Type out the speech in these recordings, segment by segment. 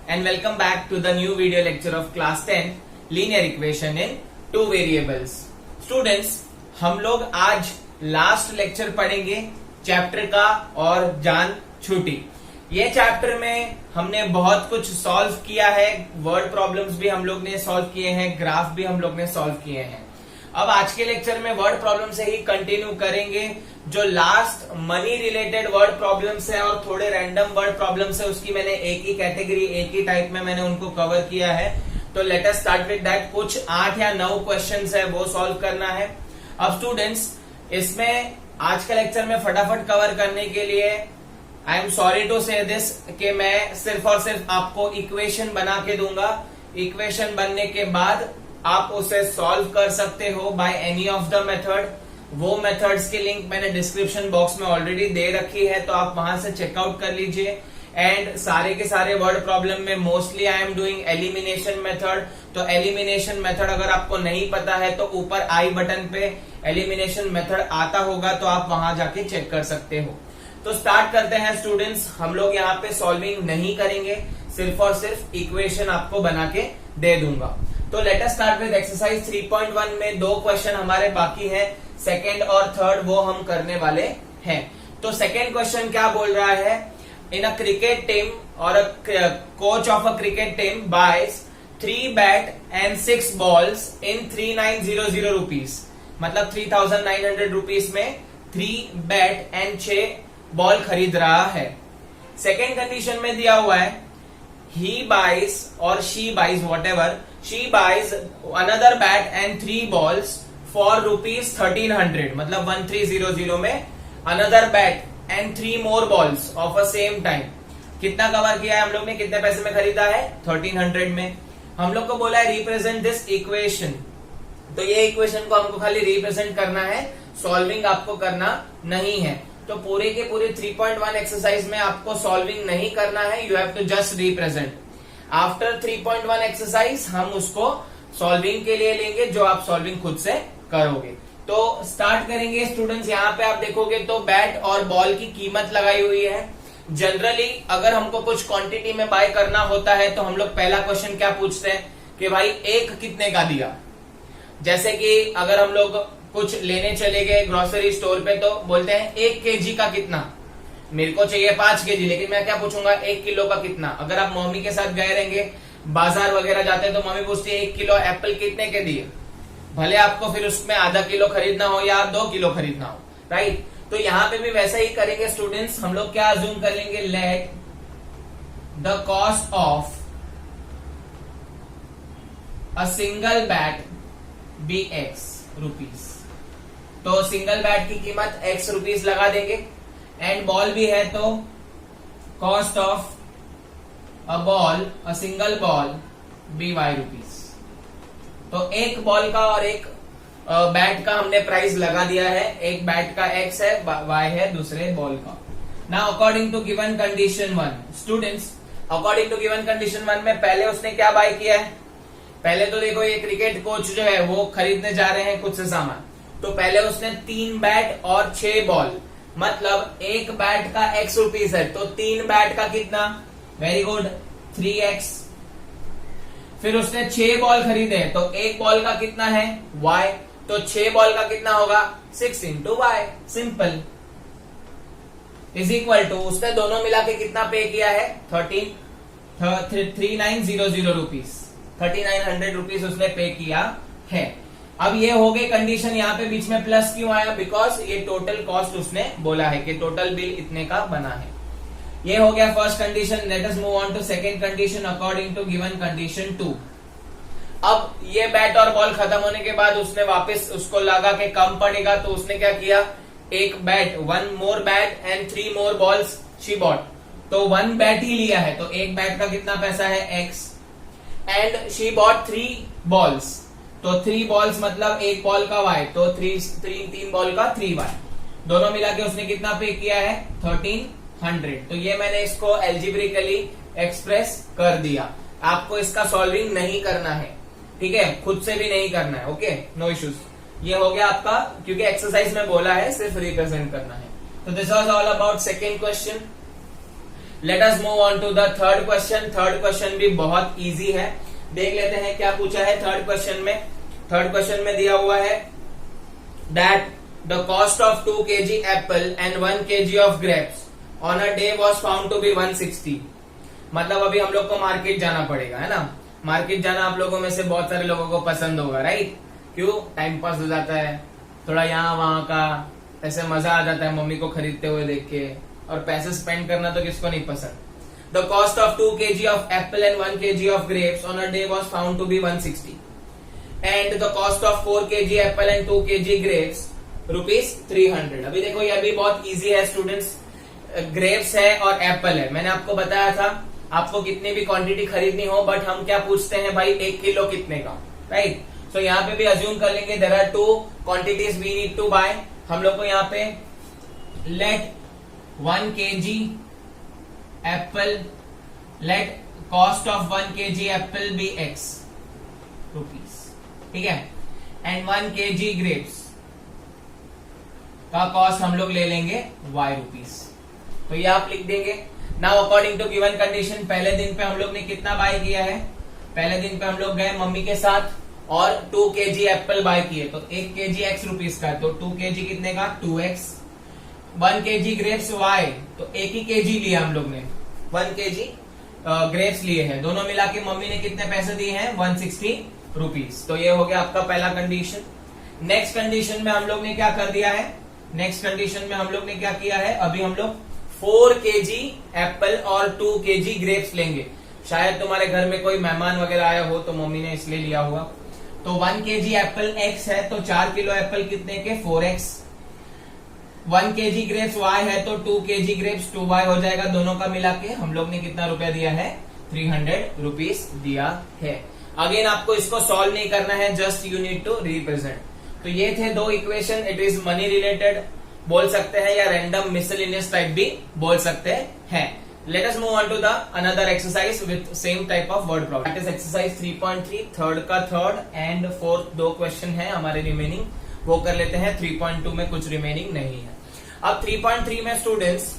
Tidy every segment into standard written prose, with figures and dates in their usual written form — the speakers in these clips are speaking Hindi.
and welcome back to the new video lecture of class 10 linear equation in two variables. Students, हम लोग आज लास्ट लेक्चर पढ़ेंगे चैप्टर का और जान छूटी। ये चैप्टर में हमने बहुत कुछ सॉल्व किया है, वर्ड प्रॉब्लम्स भी हम लोग ने सॉल्व किए हैं, ग्राफ भी हम लोग ने सॉल्व किए हैं। अब आज के लेक्चर में वर्ड प्रॉब्लम से ही कंटिन्यू करेंगे। जो last money related word problems है और थोड़े रैंडम वर्ड प्रॉब्लम्स है, उसकी मैंने एक ही कैटेगरी, एक ही टाइप में मैंने उनको कवर किया है। तो let us start with that. कुछ 8 या 9 क्वेश्चंस है, वो सॉल्व करना है। अब स्टूडेंट्स, इसमें आज के लेक्चर में फटाफट कवर करने के लिए आई एम सॉरी टू से दिस कि मैं सिर्फ और सिर्फ आपको इक्वेशन बना के दूंगा। इक्वेशन बनने के बाद आप उसे सॉल्व कर सकते हो by any of the method. वो मेथड्स की लिंक मैंने डिस्क्रिप्शन बॉक्स में ऑलरेडी दे रखी है, तो आप वहां से चेकआउट कर लीजिए। एंड सारे के सारे वर्ड प्रॉब्लम में mostly I am doing elimination method. तो एलिमिनेशन मेथड अगर आपको नहीं पता है तो ऊपर आई बटन पे एलिमिनेशन मेथड आता होगा, तो आप वहां जाके चेक कर सकते हो। तो स्टार्ट करते हैं स्टूडेंट्स। हम लोग यहाँ पे सॉल्विंग नहीं करेंगे, सिर्फ और सिर्फ इक्वेशन आपको बना के दे दूंगा। तो let us start with exercise 3.1 में 2 क्वेश्चन हमारे बाकी हैं, सेकंड और थर्ड वो हम करने वाले हैं। तो सेकंड क्वेश्चन क्या बोल रहा है? इन अ क्रिकेट टीम और a coach of a cricket team buys 3 bat and 6 balls in 3900 rupees, मतलब 3900 रुपीज में 3 बैट एंड 6 बॉल खरीद रहा है। सेकेंड कंडीशन में दिया हुआ है he buys or she buys, whatever, she buys another bat and 3 balls for rupees 1300, मतलब 1300 में another bat and 3 more balls of a same time। कितना कवर किया है हम लोग ने, कितने पैसे में खरीदा है? 1300 में। हम लोग को बोला है रिप्रेजेंट दिस इक्वेशन, तो ये इक्वेशन को हमको खाली रिप्रेजेंट करना है, सॉल्विंग आपको करना नहीं है। तो पूरे के पूरे 3.1 एक्सरसाइज में आपको सॉल्विंग नहीं करना है, you have to just represent. After 3.1 exercise हम उसको सॉल्विंग के लिए लेंगे, जो आप सॉल्विंग खुद से करोगे। तो स्टार्ट करेंगे स्टूडेंट्स। यहाँ पे आप देखोगे तो बैट और बॉल की कीमत लगाई हुई है। जनरली अगर हमको कुछ क्वांटिटी में बाय करना होता है तो हम लोग पहला क्वेश्चन क्या पूछते हैं कि भाई एक कितने का दिया। जैसे कि अगर हम लोग कुछ लेने चले गए ग्रोसरी स्टोर पे, तो बोलते हैं 1 केजी का कितना। मेरे को चाहिए 5 केजी, लेकिन मैं क्या पूछूंगा 1 किलो का कितना। अगर आप मम्मी के साथ गए रहेंगे, बाजार वगैरह जाते हैं, तो मम्मी पूछती है 1 किलो एप्पल कितने के दिए। भले आपको फिर उसमें आधा किलो खरीदना हो या 2 किलो खरीदना हो, राइट। तो यहाँ पे भी वैसा ही करेंगे स्टूडेंट्स। हम लोग क्या अज्यूम कर लेंगे, let the cost of a single bat be x rupees. तो सिंगल बैट की कीमत x रुपीज लगा देंगे। एंड बॉल भी है तो cost of a ball, a single ball be y rupees. तो एक बॉल का और एक बैट का हमने प्राइस लगा दिया है। एक बैट का x है, y है दूसरे बॉल का। Now according to given condition 1, students according to given condition 1 में पहले उसने क्या बाय किया है? पहले तो देखो ये क्रिकेट कोच जो है वो खरीदने जा रहे हैं कुछ से सामान, तो पहले उसने 3 बैट और 6 बॉल, मतलब एक बैट का x रुपीज है, तो 3 बैट का कितना? Very good, 3x। फिर उसने 6 बॉल खरीदे, तो एक बॉल का कितना है? y, तो 6 बॉल का कितना होगा? 6 into y, simple, is equal to उसने दोनों मिला के कितना पे किया है? 3900 रुपीज, 3900 रुपीज उसने पे किया है। अब ये हो गई कंडीशन। यहाँ पे बीच में प्लस क्यों आया? बिकॉज ये टोटल कॉस्ट उसने बोला है कि टोटल बिल इतने का बना है। ये हो गया first condition. Let us move on to second condition according to given condition 2। अब ये बैट और बॉल खत्म होने के बाद उसने वापस उसको लगा के कम पड़ेगा, तो उसने क्या किया? एक bat, 1 more bat and 3 more balls she bought, तो 1 बैट ही लिया है, तो एक बैट का कितना पैसा है? x। And she bought 3 balls, तो 3 बॉल्स मतलब एक बॉल का y, तो 3 बॉल का 3y, दोनों मिला के उसने कितना पे किया है? 1300। तो ये मैंने इसको एल्जेब्रिकली एक्सप्रेस कर दिया। आपको इसका सॉल्विंग नहीं करना है, ठीक है, खुद से भी नहीं करना है, ओके, नो इश्यूज। ये हो गया आपका, क्योंकि एक्सरसाइज में बोला है सिर्फ रिप्रेजेंट करना है। तो this was all about second question. Let us move on to the third question. Third question भी बहुत इजी है, देख लेते हैं क्या पूछा है थर्ड क्वेश्चन में। थर्ड क्वेश्चन में दिया हुआ है that the cost of 2 kg apple and 1 kg of grapes on a day was found to be 160। मतलब अभी हम लोग को मार्केट जाना पड़ेगा, है ना। मार्केट जाना आप लोगों में से बहुत सारे लोगों को पसंद होगा, राइट। क्यों? टाइम पास हो जाता है, थोड़ा यहाँ वहां का ऐसे मजा आ जाता है मम्मी को खरीदते हुए देख के, और पैसे स्पेंड करना तो किसको नहीं पसंद। The cost of 2 kg of apple and 1 kg of grapes on a day was found to be 160 and the cost of 4 kg apple and 2 kg grapes ₹300। अभी देखो ये अभी बहुत इजी है स्टूडेंट्स, ग्रेप्स है और एप्पल है। मैंने आपको बताया था आपको कितनी भी क्वांटिटी खरीदनी हो, बट हम क्या पूछते हैं भाई, 1 किलो कितने का, राइट। सो यहाँ पे भी अज्यूम कर लेंगे there are 2 quantities we need to buy. हम लोग को यहाँ पे let 1 kg apple, let cost of 1 kg apple be X rupees, ठीक है, एंड 1 kg ग्रेप्स का कॉस्ट हम लोग ले लेंगे Y रुपीस। तो ये आप लिख देंगे। Now according to given condition, पहले दिन पे हम लोग ने कितना बाय किया है, पहले दिन पे हम लोग गए मम्मी के साथ और 2 kg एप्पल बाय किए, तो 1 kg X रुपीस का, तो 2 kg कितने का 2X। 1 kg ग्रेप्स Y, तो 1 ही kg लिया हम लोग ने, 1 kg ग्रेप्स लिए हैं, दोनों मिला के मम्मी ने कितने पैसे दिए हैं 160 रुपीस। तो ये हो गया आपका पहला कंडीशन। नेक्स्ट कंडीशन में हम लोग ने क्या कर दिया है, नेक्स्ट कंडीशन में हम लोग ने क्या किया है, अभी हम लोग 4 kg एप्पल और 2 kg ग्रेप्स लेंगे। शायद तुम्हारे घर में कोई मेहमान वगैरह आया हो तो मम्मी ने इसलिए लिया होगा। तो 1 kg एप्पल X है तो 4 किलो एप्पल कितने के 4X। 1 kg ग्रेप्स Y है तो 2 kg ग्रेप्स 2Y हो जाएगा, दोनों का मिला के हम लोग ने कितना रुपया दिया है 300 रुपीस दिया है। अगेन आपको इसको सॉल्व नहीं करना है, just you need to represent. तो ये थे 2 equation, it is money related बोल सकते हैं या रैंडम मिसलेनियस टाइप भी बोल सकते हैं। Let us move on to the another exercise with same type of word problem. That is exercise 3.3, third का थर्ड एंड फोर्थ 2 क्वेश्चन है हमारे रिमेनिंग, वो कर लेते हैं। 3.2 में कुछ रिमेनिंग नहीं है। अब 3.3 में स्टूडेंट्स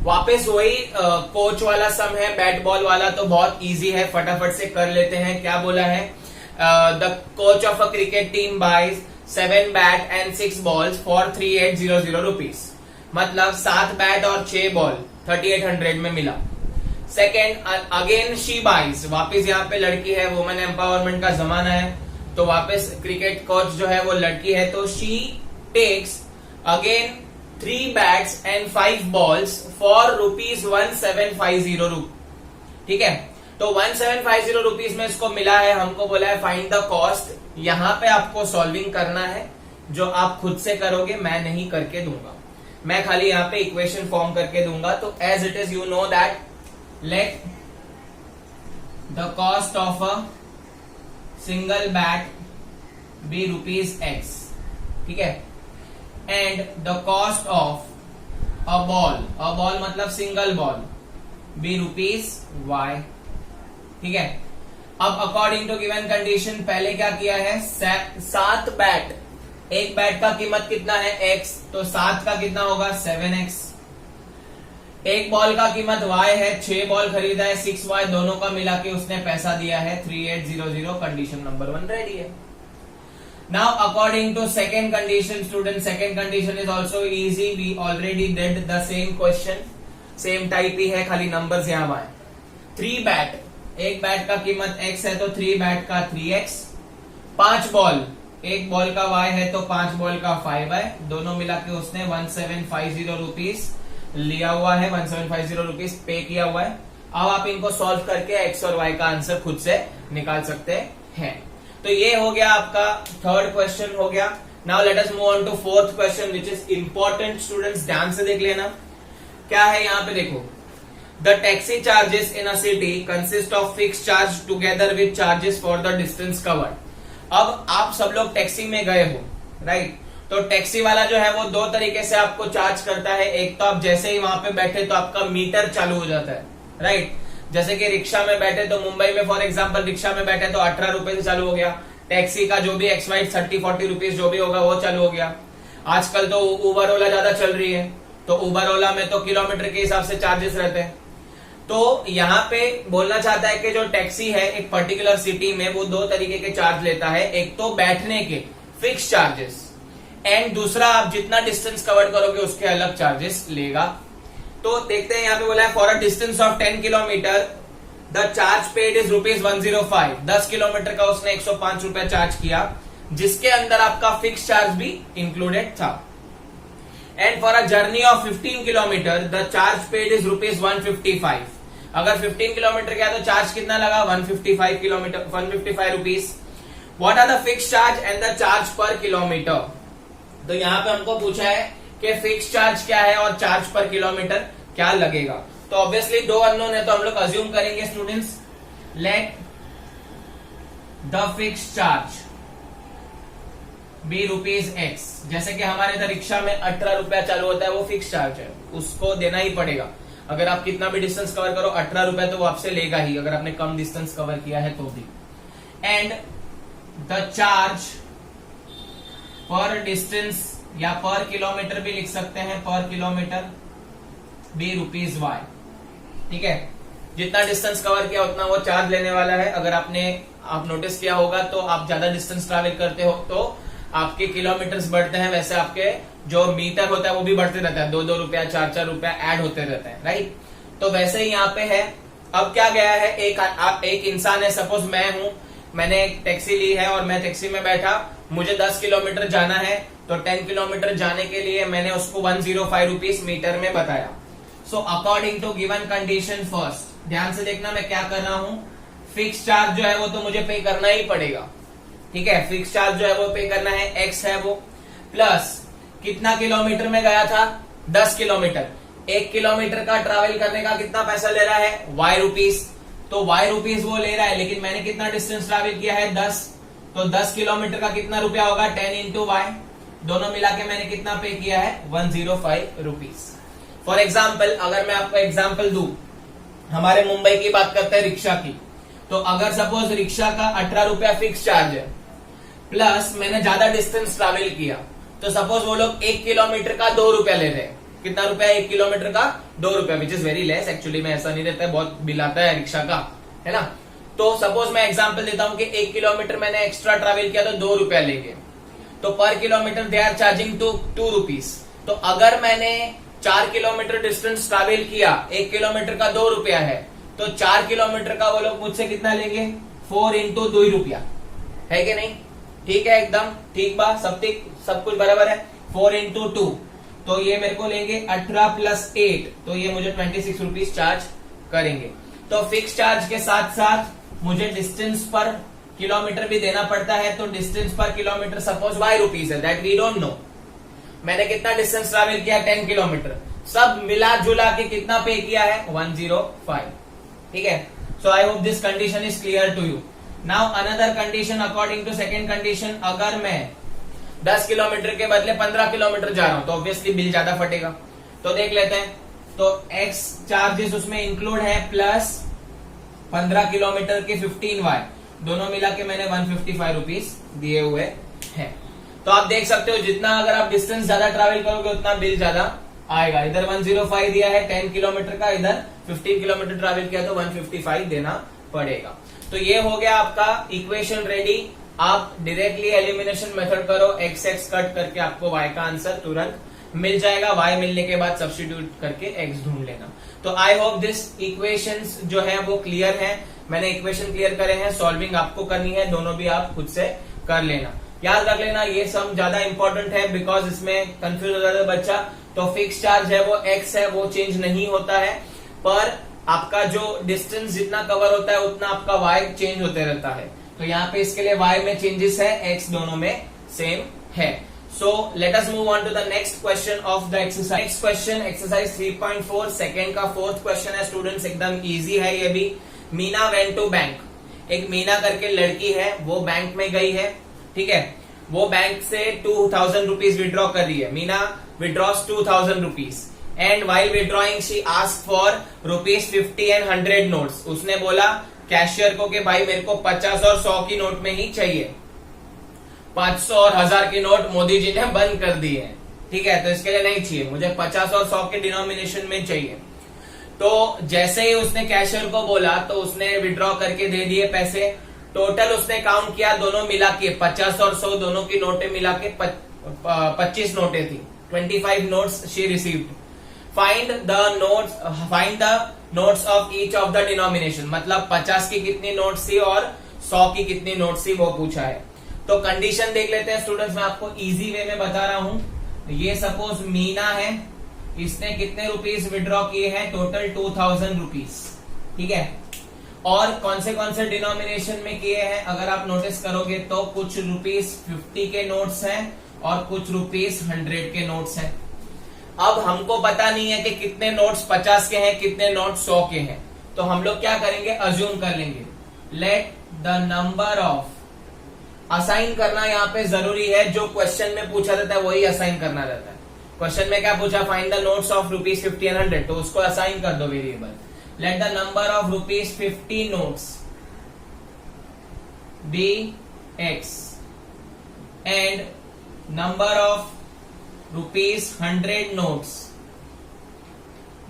वापस वही कोच वाला सम है, बैट बॉल वाला, तो बहुत इजी है, फटाफट से कर लेते हैं। क्या बोला है, the coach of a cricket team buys 7 bat and 6 balls for 3800 rupees. मतलब 7 बैट और 6 बॉल 3800 में मिला। सेकेंड, अगेन शी बाइज, वापिस यहाँ पे लड़की है, वुमेन एम्पावरमेंट का जमाना है, तो वापस क्रिकेट कोच जो है वो लड़की है, तो she takes again 3 bats and 5 balls for ₹1750। ठीक है, तो 1750 रुपीज में इसको मिला है, हमको बोला है फाइंड द कॉस्ट। यहां पे आपको सॉल्विंग करना है, जो आप खुद से करोगे, मैं नहीं करके दूंगा, मैं खाली यहां पे इक्वेशन फॉर्म करके दूंगा। तो as it is you know that let the cost of a single bat be ₹X, ठीक है, and the cost of a ball मतलब सिंगल बॉल बी ₹Y, ठीक है। अब अकॉर्डिंग टू गिवन कंडीशन पहले क्या किया है, 7 बैट, एक बैट का कीमत कितना है X, तो 7 का कितना होगा 7X। एक बॉल का कीमत Y है, 6 बॉल खरीदा है 6Y, दोनों का मिला के उसने पैसा दिया है 3800। कंडीशन नंबर 1 रेडी है। Now according to second condition, student, second condition is also easy, we already did the same question, same type ही है, खाली numbers यहाँ आए। 3 बैट, एक बैट का कीमत X है तो 3 बैट का 3X। 5 बॉल, एक बॉल का Y है तो 5 बॉल का 5Y, दोनों मिला के उसने 1750 रुपीज लिया हुआ है, 1750 रुपीज पे किया हुआ है। अब आप इनको सॉल्व करके X और Y का आंसर खुद से निकाल सकते हैं। तो ये हो गया आपका थर्ड क्वेश्चन हो गया। Now let us move on to fourth question which is important. Students ध्यान से देख लेना, क्या है यहाँ पे देखो, the taxi charges in a city consist of fix charge together with charges for the distance covered. अब आप सब लोग टैक्सी में गए हो, राइट, तो टैक्सी वाला जो है वो 2 तरीके से आपको चार्ज करता है। एक तो आप जैसे ही वहां पे बैठे तो आपका मीटर चालू हो जाता है, राइट। जैसे कि रिक्शा में बैठे तो मुंबई में फॉर एग्जांपल रिक्शा में बैठे तो 18 रुपए से चालू हो गया। टैक्सी का जो भी XY 30-40 रुपीज जो भी होगा वो चालू हो गया। आजकल तो उबर ओला ज्यादा चल रही है, तो उबर ओला में तो किलोमीटर के हिसाब से चार्जेस रहते हैं। तो यहाँ पे बोलना चाहता है कि जो टैक्सी है एक पर्टिकुलर सिटी में वो दो तरीके के चार्ज लेता है, एक तो बैठने के फिक्स चार्जेस एंड दूसरा आप जितना डिस्टेंस कवर करोगे उसके अलग चार्जेस लेगा। तो देखते हैं यहाँ पे बोला है for a distance of 10 kilometre the charge paid is ₹105। 10 kilometre का उसने 105 रुपया चार्ज किया, जिसके अंदर आपका फिक्स चार्ज भी इंक्लूडेड था। And for a journey of 15 kilometre the charge paid is ₹155। अगर 15 किलोमीटर गया तो चार्ज कितना लगा 155 kilometre 155 rupees. What are the fix charge and the charge per kilometre. तो यहाँ पे हमको पूछा है कि फिक्स चार्ज क्या है और चार्ज पर किलोमीटर क्या लगेगा। तो ऑब्वियसली दो अननोन है तो हम लोग अज्यूम करेंगे students, let the fix charge be ₹X। जैसे कि हमारे इधर रिक्शा में 18 रुपया चालू होता है, वो फिक्स चार्ज है, उसको देना ही पड़ेगा। अगर आप कितना भी डिस्टेंस कवर करो 18 रुपया तो वो आपसे लेगा ही, अगर आपने कम डिस्टेंस कवर किया है तो भी। एंड द चार्ज पर डिस्टेंस या पर किलोमीटर भी लिख सकते हैं, पर किलोमीटर बी ₹Y। ठीक है, जितना डिस्टेंस कवर किया उतना वो चार्ज लेने वाला है। अगर आप नोटिस किया होगा तो आप ज्यादा डिस्टेंस ट्रैवल करते हो तो आपके किलोमीटर्स बढ़ते हैं, वैसे आपके जो मीटर होता है वो भी बढ़ते रहता है, 2-2 रुपया 4-4 रुपया ऐड होते रहते हैं, राइट। तो वैसे ही यहाँ पे है। अब क्या गया है, एक इंसान है, सपोज मैं हूं, मैंने एक टैक्सी ली है और मैं टैक्सी में बैठा, मुझे 10 किलोमीटर जाना है, तो 10 किलोमीटर जाने के लिए मैंने उसको 105 रुपीज मीटर में बताया। So according to given condition first, ध्यान से देखना मैं क्या कर रहा हूं, फिक्स चार्ज जो है वो तो मुझे पे करना ही पड़ेगा। ठीक है, फिक्स चार्ज जो है वो पे करना है, X है वो, प्लस कितना किलोमीटर में गया था 10 किलोमीटर। 1 किलोमीटर का ट्रैवल करने का कितना पैसा ले रहा है Y रुपीज, तो Y रुपीज वो ले रहा है, लेकिन मैंने कितना डिस्टेंस ट्रैवल किया है 10, तो 10 किलोमीटर का कितना रुपया होगा 10 into Y, दोनों मिला के मैंने कितना पे किया है 105 रुपीज। फॉर एग्जाम्पल, अगर मैं आपको एग्जाम्पल दू, हमारे मुंबई की बात करते हैं रिक्शा की, तो अगर सपोज रिक्शा का 18 रुपया फिक्स चार्ज है, प्लस मैंने ज्यादा डिस्टेंस ट्रैवल किया, तो सपोज वो लोग 1 किलोमीटर का 2 रुपया ले रहे हैं। कितना रुपया 1 किलोमीटर का 2 रुपया, which is very less, actually में ऐसा नहीं रहता है, बहुत बिल आता है रिक्शा का, है ना। तो सपोज मैं एग्जांपल देता हूं कि 1 किलोमीटर मैंने एक्स्ट्रा ट्रैवल किया तो 2 रुपया लेंगे, तो per kilometre they are charging to 2 rupees. तो अगर मैंने 4 किलोमीटर डिस्टेंस ट्रैवल किया, 1 किलोमीटर का 2 रुपया है, तो 4 किलोमीटर का वो लोग मुझसे कितना लेंगे 4 into 2 रुपया, है कि नहीं। ठीक है, एकदम ठीक बा, सब कुछ बराबर है। 4 into 2 तो ये मेरे को लेंगे 18 + 8, तो ये मुझे 26 रुपीज चार्ज करेंगे। तो फिक्स चार्ज के साथ साथ मुझे डिस्टेंस पर किलोमीटर भी देना पड़ता है, तो डिस्टेंस पर किलोमीटर सपोज Y रुपीज है, दैट वी डोंट नो। मैंने कितना डिस्टेंस ट्रैवल किया 10 किलोमीटर, सब मिला जुला के कितना पे किया है 105। ठीक है, so I hope this condition is clear to you. Now another condition according to second condition, अगर मैं 10 किलोमीटर के बदले 15 किलोमीटर जा रहा हूं तो ऑब्वियसली बिल ज्यादा फटेगा। तो देख लेते हैं, तो X चार्जेस उसमें इंक्लूड है, प्लस 15 किलोमीटर के 15Y, दोनों मिला के मैंने 155 रुपीज दिए हुए हैं। तो आप देख सकते हो जितना अगर आप डिस्टेंस ज्यादा ट्रैवल करोगे उतना बिल ज्यादा आएगा। इधर 105 दिया है 10 किलोमीटर का, इधर 15 किलोमीटर ट्रैवल किया तो 155 देना पड़ेगा। तो ये हो गया आपका इक्वेशन रेडी। आप डायरेक्टली एलिमिनेशन मेथड करो, x कट करके आपको y का आंसर तुरंत मिल जाएगा। y मिलने के बाद सब्स्टिट्यूट करके x ढूंढ लेना। तो आई होप दिस इक्वेशंस जो है वो क्लियर है। मैंने इक्वेशन क्लियर करे हैं, सॉल्विंग आपको करनी है, दोनों भी आप खुद से कर लेना। याद रख लेना ये सम ज्यादा इंपॉर्टेंट है, बिकॉज इसमें कंफ्यूज हो जाता है बच्चा। तो फिक्स चार्ज है वो x है, वो चेंज नहीं होता है, पर आपका जो डिस्टेंस जितना कवर होता है उतना आपका y चेंज होते रहता है। तो यहाँ पे इसके लिए y में चेंजेस है, x दोनों में सेम है। So let us move on to the next question of the exercise. Next question exercise 3.4 second का फोर्थ क्वेश्चन है स्टूडेंट्स, एकदम इजी है ये भी। Meena went to bank. एक मीना करके लड़की है, वो बैंक में गई है, ठीक है। वो बैंक से 2000 रुपीज विड्रॉ कर रही है। Meena withdraws 2000 rupees and while withdrawing she asked for ₹50 and 100 notes. उसने बोला कैशियर को कि भाई मेरे को 50 और 100 की नोट में ही चाहिए। 500 और 1000 की नोट मोदी जी ने बंद कर दी है, ठीक है, तो इसके लिए नहीं चाहिए, मुझे 50 और 100 के डिनोमिनेशन में चाहिए। तो जैसे ही उसने कैशियर को बोला तो उसने विड्रॉ करके दे दिए पैसे। टोटल उसने काउंट किया दोनों मिला के 50 और 100 दोनों की नोटें मिला के 25 नोटें थी। 25 notes she received. Find the notes of each of the denomination, मतलब 50 की कितनी नोट्स थी और 100 की कितनी नोट्स थी वो पूछा है। तो कंडीशन देख लेते हैं स्टूडेंट्स, मैं आपको इजी वे में बता रहा हूं। ये सपोज मीना है, इसने कितने रुपीस विड्रॉ किए हैं, टोटल 2000 रुपीस, ठीक है। और कौन से डिनोमिनेशन में किए हैं अगर आप नोटिस करोगे तो कुछ रुपीस 50 के नोट्स हैं और कुछ रुपीस 100 के नोट्स हैं। अब हमको पता नहीं है कि कितने नोट्स 50 के हैं कितने नोट्स 100 के हैं, तो हम लोग क्या करेंगे, अज्यूम कर लेंगे। Let the number of, assign करना यहाँ पे जरूरी है, जो क्वेश्चन में पूछा रहता है वही असाइन करना रहता है। क्वेश्चन में क्या पूछा, find the notes of rupees 50 and 100, तो उसको असाइन कर दो variable. Let the number of rupees 50 notes be x and number of rupees 100 notes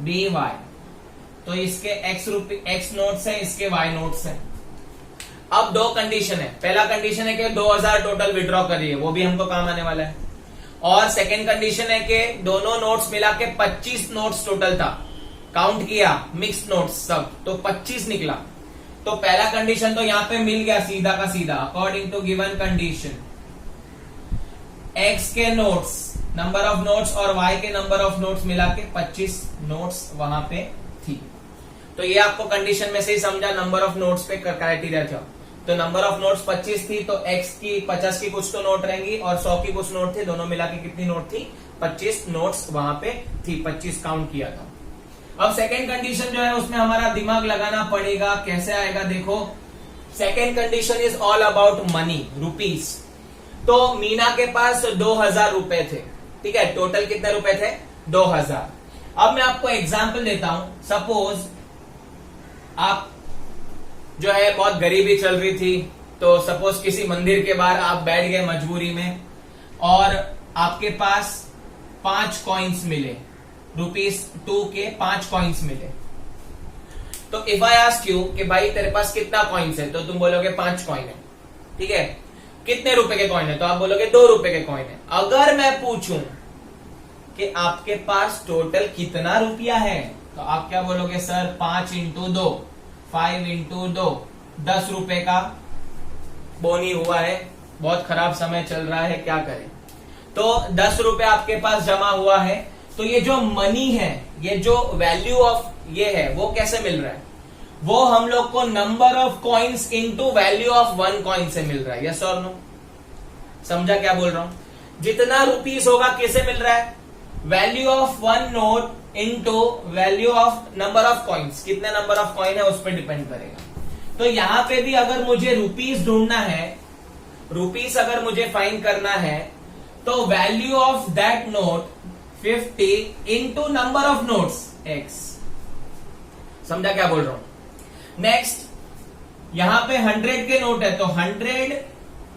be y. तो इसके एक्स नोट्स है, इसके वाई नोट्स है। अब दो कंडीशन है, पहला कंडीशन है कि 2000 टोटल विड्रॉ करिए, वो भी हमको काम आने वाला है। और सेकेंड कंडीशन है कि दोनों नोट्स मिला के 25 नोट्स टोटल था, काउंट किया मिक्स नोट्स सब, तो 25 निकला। तो पहला कंडीशन तो यहां पे मिल गया सीधा का सीधा, according to given condition x के नोट्स, नंबर ऑफ नोट्स और वाई के नंबर ऑफ नोट्स मिला के 25 नोट्स वहां पे थी। तो ये आपको कंडीशन में से ही समझा, नंबर ऑफ नोट्स पे क्राइटेरिया था। तो नंबर ऑफ नोट्स 25 थी, तो एक्स की 50 की कुछ तो नोट रहेंगी और 100 की कुछ नोट थी, दोनों मिला के कितनी नोट थी, 25 नोट्स वहां पे थी, 25 काउंट किया था। अब सेकेंड कंडीशन जो है उसमें हमारा दिमाग लगाना पड़ेगा, कैसे आएगा देखो। Second condition is all about money, rupees. तो मीना के पास 2000 रुपए थे, ठीक है, टोटल कितने रुपए थे, 2000। अब मैं आपको एग्जाम्पल देता हूं। सपोज आप जो है बहुत गरीबी चल रही थी, तो सपोज किसी मंदिर के बाहर आप बैठ गए मजबूरी में और आपके पास 5 कॉइन्स मिले, ₹2 के 5 कॉइन्स मिले। तो इफ आई आस्क यू कि भाई तेरे पास कितना कॉइन्स है, तो तुम बोलोगे 5 कॉइन है, ठीक है। कितने रुपए के कॉइन है, तो आप बोलोगे 2 रुपए के कॉइन है। अगर मैं पूछूं कि आपके पास टोटल कितना रुपया है, तो आप क्या बोलोगे, सर 5 × 2, 5 × 2, 10 रुपए का बोनी हुआ है, बहुत खराब समय चल रहा है, क्या करें। तो 10 रुपए आपके पास जमा हुआ है। तो ये जो मनी है, ये जो वैल्यू ऑफ ये है, वो कैसे मिल रहा है, वो हम लोग को number of coins into value of 1 coin से मिल रहा है। यस और नो, समझा क्या बोल रहा हूं। जितना रुपीस होगा किसे मिल रहा है, value of 1 note into value of number of coins, कितने नंबर ऑफ कॉइन है उस पर डिपेंड करेगा। तो यहां पे भी अगर मुझे रुपीस ढूंढना है, रुपीस अगर मुझे फाइंड करना है, तो value of that note 50 into number of notes x। समझा क्या बोल रहा हूं। नेक्स्ट, यहां पे 100 के नोट है, तो 100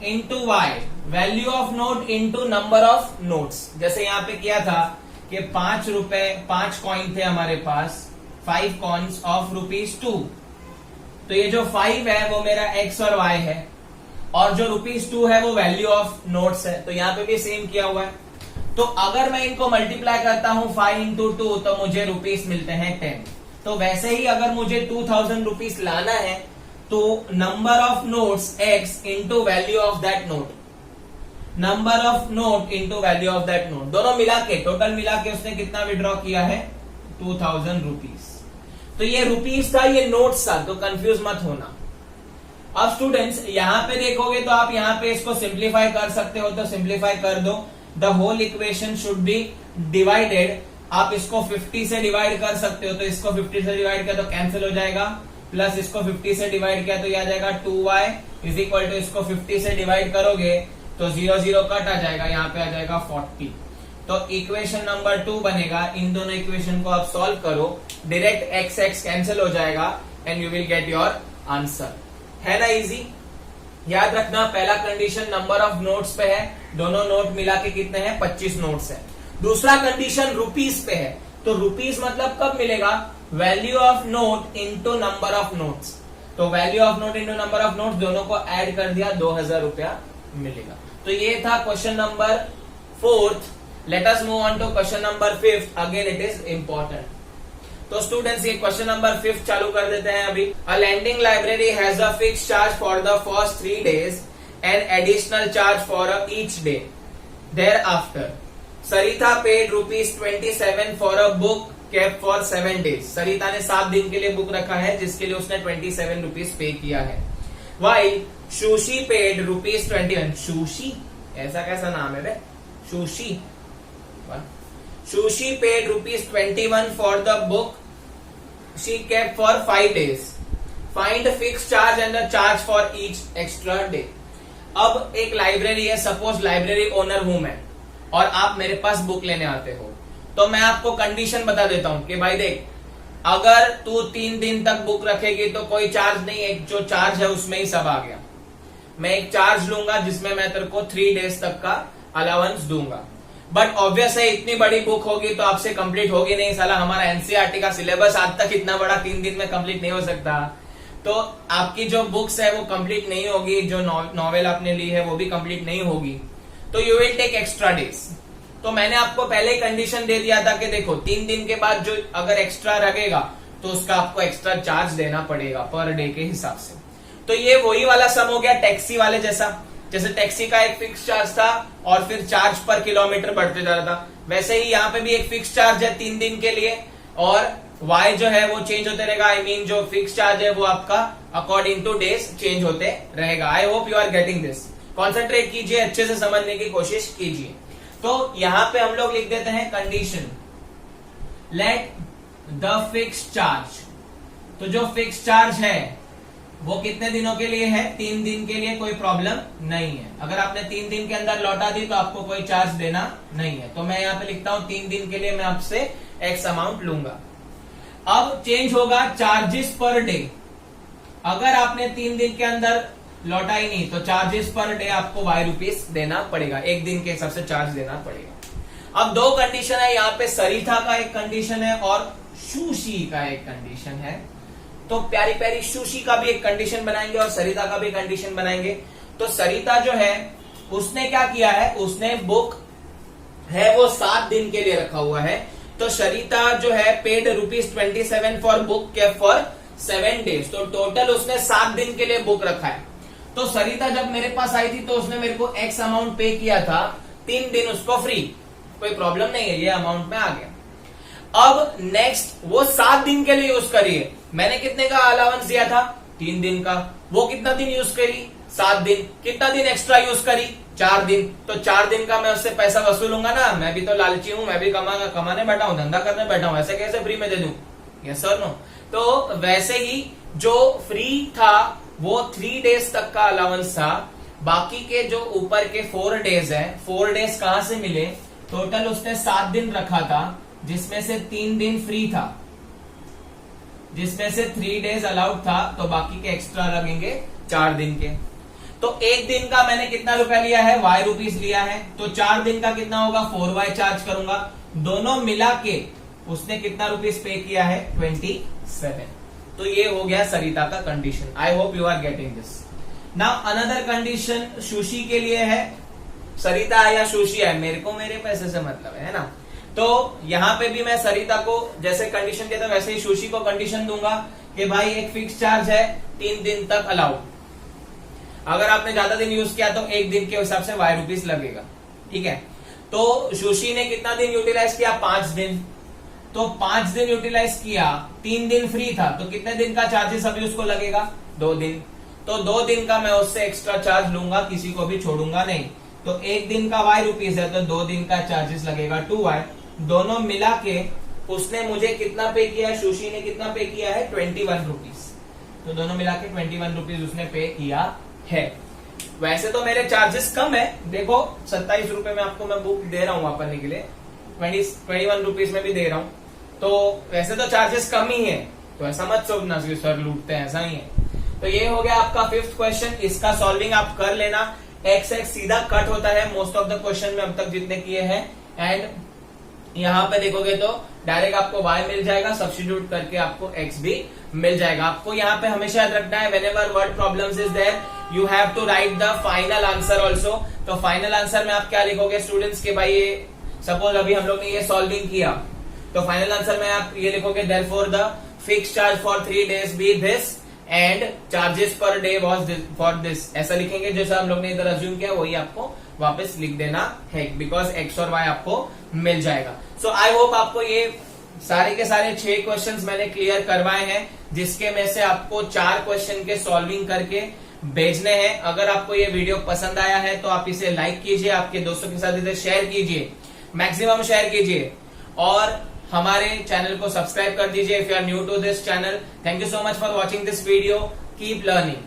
into y, value of note into number of notes. जैसे यहां पे किया था कि 5 रुपए 5 कॉइन थे हमारे पास, 5 कॉइन्स ऑफ ₹2। तो ये जो 5 है वो मेरा x और y है, और जो ₹2 है वो वैल्यू ऑफ नोट्स है। तो यहां पे भी सेम किया हुआ है। तो अगर मैं इनको मल्टीप्लाई करता हूं 5 × 2, तो मुझे रुपीस मिलते हैं 10। तो वैसे ही अगर मुझे 2000 रुपीस लाना है, तो number of notes x into value of that note, number of note into value of that note, दोनों मिला के टोटल मिला के उसने कितना विड्रॉ किया है, 2000 रुपीस। तो ये रुपीस था, ये नोट्स था, तो कंफ्यूज मत होना। अब स्टूडेंट्स यहां पे देखोगे तो आप यहां पे इसको सिंप्लीफाई कर सकते हो, तो सिंप्लीफाई कर दो। The whole equation should be divided. आप इसको 50 से डिवाइड कर सकते हो, तो इसको 50 से डिवाइड किया तो कैंसिल हो जाएगा, प्लस इसको 50 से डिवाइड किया तो यह आ जाएगा 2y इज इक्वल टू, इसको 50 से डिवाइड करोगे तो 0 0 कट आ जाएगा, यहाँ पे आ जाएगा 40। तो इक्वेशन नंबर 2 बनेगा। इन दोनों इक्वेशन को आप सॉल्व करो, डायरेक्ट x x कैंसिल हो जाएगा and you will get your answer. है ना इजी। याद रखना, पहला कंडीशन नंबर ऑफ नोट्स पे है, दोनों नोट मिला के कितने हैं, 25 नोट्स है। दूसरा कंडीशन रुपीस पे है, तो रुपीस मतलब कब मिलेगा, value of note into number of notes. तो value of note into number of notes दोनों को ऐड कर दिया, 2000 रुपया मिलेगा। तो ये था question number 4th। Let us move on to question number 5th। Again it is important. तो स्टूडेंट्स ये क्वेश्चन नंबर 5 चालू कर देते हैं अभी। A lending library has a fix charge for the first 3 days and additional charge for each day. Thereafter Sarita paid ₹27 for a book kept for 7 days। Sarita ने 7 दिन के लिए बुक रखा है जिसके लिए उसने ₹27 पे किया है। While sushi paid ₹21। सुशी ऐसा कैसा नाम है बे? Sushi. Sushi paid ₹21 for the book she kept for 5 days। Find fix charge and the charge for each extra day. अब एक लाइब्रेरी है, सपोज लाइब्रेरी ओनर हूं मैं और आप मेरे पास बुक लेने आते हो, तो मैं आपको कंडीशन बता देता हूं कि भाई देख, अगर तू 3 दिन तक बुक रखेगी तो कोई चार्ज नहीं, एक जो चार्ज है उसमें ही सब आ गया। मैं एक चार्ज लूंगा जिसमें मैं तेरे को 3 days तक का अलाउंस दूंगा। बट ऑब्वियस है इतनी बड़ी बुक होगी तो आपसे कंप्लीट होगी नहीं। साला हमारा एनसीईआरटी का सिलेबस आज तक इतना बड़ा 3 दिन में कंप्लीट नहीं हो सकता। तो आपकी जो बुक्स है वो कंप्लीट नहीं होगी, जो नॉवेल आपने ली है वो भी कंप्लीट नहीं होगी। तो you will take extra days. तो मैंने आपको पहले ही कंडीशन दे दिया था कि देखो 3 दिन के बाद जो अगर एक्स्ट्रा लगेगा तो उसका आपको एक्स्ट्रा चार्ज देना पड़ेगा पर डे के हिसाब से। तो ये वही वाला सम हो गया टैक्सी वाले जैसा। जैसे टैक्सी का एक फिक्स चार्ज था और फिर चार्ज पर किलोमीटर बढ़ते जा रहा था, वैसे ही यहाँ पे भी एक फिक्स चार्ज है 3 दिन के लिए और y जो है वो चेंज होते रहेगा। आई मीन जो फिक्स चार्ज है वो आपका अकॉर्डिंग टू डेज चेंज होते रहेगा। I hope you are getting this. Concentrate कीजिए, अच्छे से समझने की कोशिश कीजिए। तो यहां पे हम लोग लिख देते हैं condition late the fix charge. तो जो फिक्स चार्ज है वो कितने दिनों के लिए है? 3 दिन के लिए, कोई प्रॉब्लम नहीं है। अगर आपने 3 दिन के अंदर लौटा दी तो आपको कोई चार्ज देना नहीं है। तो मैं यहाँ पे लिखता हूं 3 दिन के लिए मैं आपसे एक्स अमाउंट लूंगा। अब चेंज होगा चार्जेस पर डे। अगर आपने 3 दिन के अंदर लौटा ही नहीं तो चार्जेस पर डे आपको ₹y देना पड़ेगा, 1 दिन के हिसाब से चार्ज देना पड़ेगा। अब 2 कंडीशन है यहाँ पे, सरिता का एक कंडीशन है और सुशी का एक कंडीशन है। तो प्यारी प्यारी सुशी का भी एक कंडीशन बनाएंगे और सरिता का भी कंडीशन बनाएंगे। तो सरिता जो है उसने क्या किया है, उसने बुक है वो 7 दिन के लिए रखा हुआ है। तो सरिता जो है paid ₹27 for book kept for 7 days। तो टोटल उसने 7 दिन के लिए बुक रखा है। तो सरिता जब मेरे पास आई थी तो उसने मेरे को एक्स अमाउंट पे किया था, 3 दिन उसको फ्री, कोई प्रॉब्लम नहीं है, ये अमाउंट में आ गया। अब नेक्स्ट वो 7 दिन के लिए यूज करिए। मैंने कितने का अलाउंस दिया था? 3 दिन का। वो कितना दिन यूज करी? 7 दिन। कितना दिन एक्स्ट्रा यूज करी? 4 दिन। तो 4 दिन का मैं उससे पैसा वसूलूंगा ना, मैं भी तो लालची हूं, मैं भी कमाने बैठा हूं, धंधा करने बैठा हूं, ऐसे कैसे फ्री में दे दूं? Yes sir no. तो वैसे ही जो फ्री था वो 3 days तक का अलाउंस था। बाकी के जो ऊपर के 4 days है, 4 days कहां से मिले? टोटल उसने 7 दिन रखा था जिसमें से 3 दिन फ्री था, जिसमें से 3 days अलाउड था, तो बाकी के एक्स्ट्रा लगेंगे 4 दिन के। तो 1 दिन का मैंने कितना रुपया लिया है? ₹y लिया है। तो 4 दिन का कितना होगा? 4y चार्ज करूंगा। दोनों मिला के उसने कितना रुपीस पे किया है? 27। तो ये हो गया सरिता का कंडीशन। I hope you are getting this. Now another condition Susy के लिए है। सरिता है या सुशी है, मेरे को मेरे पैसे से मतलब है ना। तो यहां पे भी मैं सरिता को जैसे कंडीशन देता वैसे ही सुशी को कंडीशन दूंगा कि भाई एक फिक्स चार्ज है 3 दिन तक अलाउड। अगर आपने ज्यादा दिन यूज किया तो 1 दिन के हिसाब से ₹y लगेगा, ठीक है। तो सुशी ने कितना दिन यूटिलाइज किया? 5 दिन। तो 5 दिन यूटिलाइज किया, 3 दिन फ्री था, तो कितने दिन का चार्जेस अभी उसको लगेगा? 2 दिन। तो 2 दिन का मैं उससे एक्स्ट्रा चार्ज लूंगा, किसी को भी छोड़ूंगा नहीं। तो 1 दिन का ₹y है तो 2 दिन का चार्जेस लगेगा 2y। दोनों मिला के उसने मुझे कितना पे किया है? सुशी ने कितना पे किया है? ₹21। तो दोनों मिला के ₹21 उसने पे किया है। वैसे तो मेरे चार्जेस कम है, देखो ₹27 में आपको मैं बुक दे रहा हूं वापरने के लिए, 21 रुपीज में भी दे रहा हूं। तो वैसे तो चार्जेस कम ही है, तो ऐसा मत सोचना कि सर लूटते हैं, ऐसा ही है। तो ये हो गया आपका 5th क्वेश्चन। इसका सॉल्विंग आप कर लेना। एक्स एक्स सीधा कट होता है मोस्ट ऑफ द क्वेश्चन में अब तक जितने किए हैं, एंड यहाँ पे देखोगे तो डायरेक्ट आपको y मिल जाएगा, सब्स्टिट्यूट करके आपको x भी मिल जाएगा। आपको यहाँ पे हमेशा याद रखना है whenever word problems is there you have to write the final answer also. तो फाइनल आंसर में आप क्या लिखोगे स्टूडेंट्स के भाई, ये सपोज अभी हम लोग ने ये सॉल्विंग किया तो फाइनल आंसर में आप ये लिखोगे therefore the fix charge for 3 days be this and charges per day was for this, ऐसा लिखेंगे जैसा हम लोग ने इधर अज्यूम किया वही आपको वापस लिख देना है, बिकॉज एक्स और वाई आपको मिल जाएगा। सो आई होप आपको ये सारे के सारे 6 क्वेश्चंस मैंने क्लियर करवाए हैं, जिसके में से आपको 4 क्वेश्चन के सॉल्विंग करके भेजने हैं। अगर आपको ये वीडियो पसंद आया है तो आप इसे लाइक कीजिए, आपके दोस्तों के साथ इसे शेयर कीजिए, मैक्सिमम शेयर कीजिए और हमारे चैनल को सब्सक्राइब कर दीजिए if you are new to this channel. Thank you so much for watching this video, keep learning.